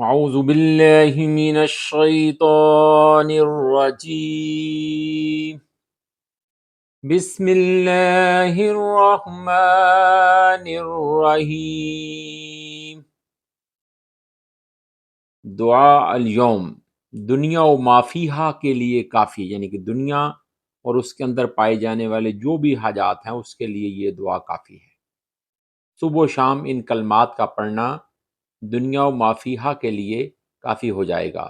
अऊज़ु बिल्लाहि मिनश शैतानिर रजीम। बिस्मिल्लाहिर रहमानिर रहीम। दुआ अल यौम, दुनिया व माफ़ीहा के लिए काफ़ी, यानी कि दुनिया और उसके अंदर पाए जाने वाले जो भी हाजात हैं उसके लिए ये दुआ काफ़ी है। सुबह शाम इन कलमात का पढ़ना दुनिया व माफ़ीहा के लिए काफ़ी हो जाएगा।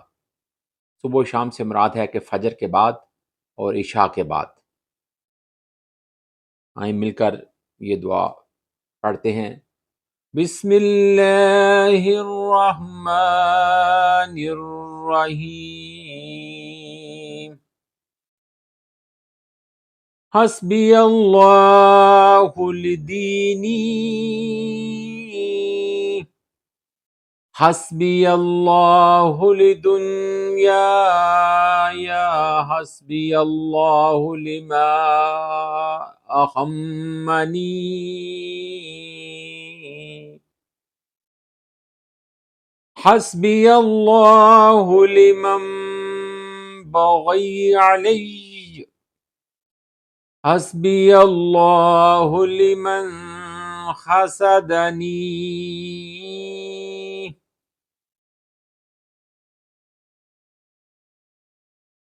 सुबह शाम से मुराद है कि फ़जर के बाद और इशा के बाद। आइए मिलकर ये दुआ पढ़ते हैं। बिस्मिल्लाहिर्रहमानिर्रहीम। हस्बी अल्लाहु लिदीनी, हस्बी अल्लाहु लिदुन्याया, हस्बी अल्लाहु लिमा अहम्मनी, हस्बी अल्लाहु लिमन बग़ी अलैहि, हस्बी अल्लाहु लिमन हसदनी,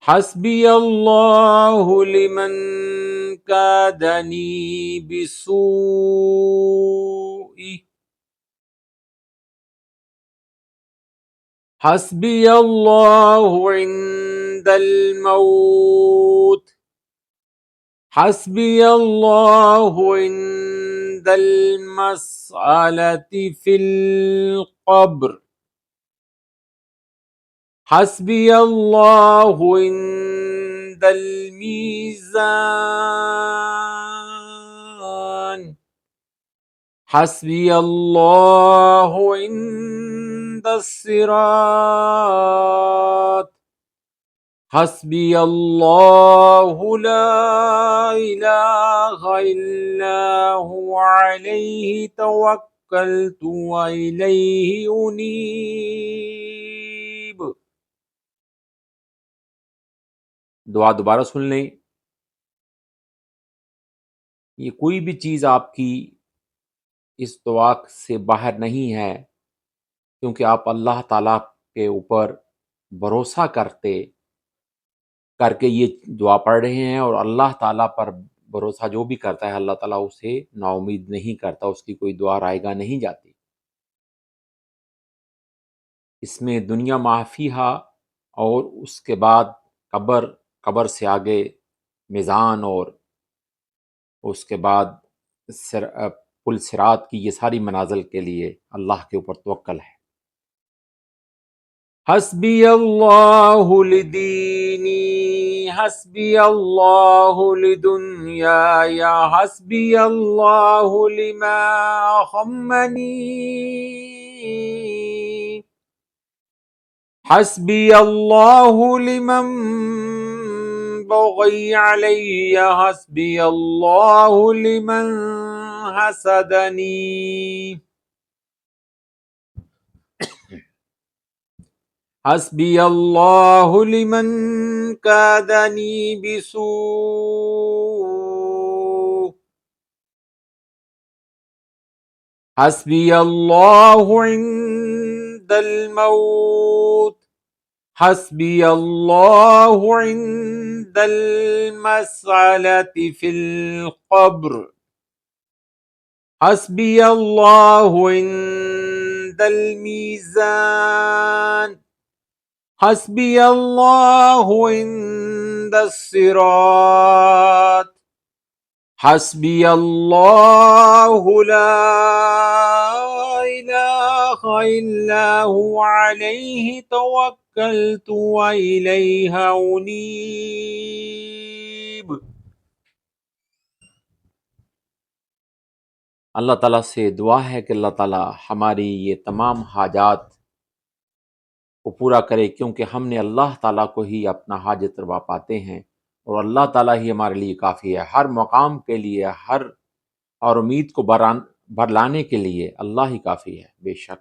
हस्बी अल्लाहु लिमन कादनी बिसूई, हस्बी अल्लाहु इंदल मौत, हस्बी अल्लाहु इंदल मसअलति फिल क़ब्र, हस्बी अल्लाहु इंदल मीज़ान, हस्बी अल्लाहु इंदस सिरात, हस्बी अल्लाहु ला इलाहा इल्ला हुवा अलैहि तवक्कलतु व इलैहि उनीब। दुआ दोबारा सुन लें। ये कोई भी चीज़ आपकी इस दुआ से बाहर नहीं है, क्योंकि आप अल्लाह ताला के ऊपर भरोसा करके ये दुआ पढ़ रहे हैं, और अल्लाह ताला पर भरोसा जो भी करता है अल्लाह ताला उसे नाउम्मीद नहीं करता, उसकी कोई दुआ रायगा नहीं जाती। इसमें दुनिया माफ़ीहा और उसके बाद कब्र, कब्र से आगे मीज़ान, और उसके बाद पुल सिरात की ये सारी मनाज़िल के लिए अल्लाह के ऊपर तवक्कल है। हस्बी अल्लाहु लिदीनी, हस्बी अल्लाहु लिदुन्याया, हस्बी अल्लाहु लिमा अहम्मनी, हस्बी अल्लाहु लिमन बग़ी अलैया, हस्बी अल्लाहु लिमन हसदनी, हस्बी अल्लाहु लिमन कादनी बिसू, हस्बी अल्लाहु इंदल मौत, हस्बी अल्लाहु इंदल मसअलति फिल क़ब्र, हस्बी अल्लाहु इंदल मीज़ान, हस्बी अल्लाहु इंदस सिरात, हस्बी अल्लाहु ला इलाहा इल्ला हुवा अलैहि तवक्कलतु व इलैहि उनीब। अल्लाह ताला से दुआ है कि अल्लाह ताला हमारी ये तमाम हाजात को पूरा करे, क्योंकि हमने अल्लाह ताला को ही अपना हाजत रवा पाते हैं, और अल्लाह ताला ही हमारे लिए काफ़ी है। हर मकाम के लिए, हर और उम्मीद को भर लाने के लिए अल्लाह ही काफ़ी है, बेशक।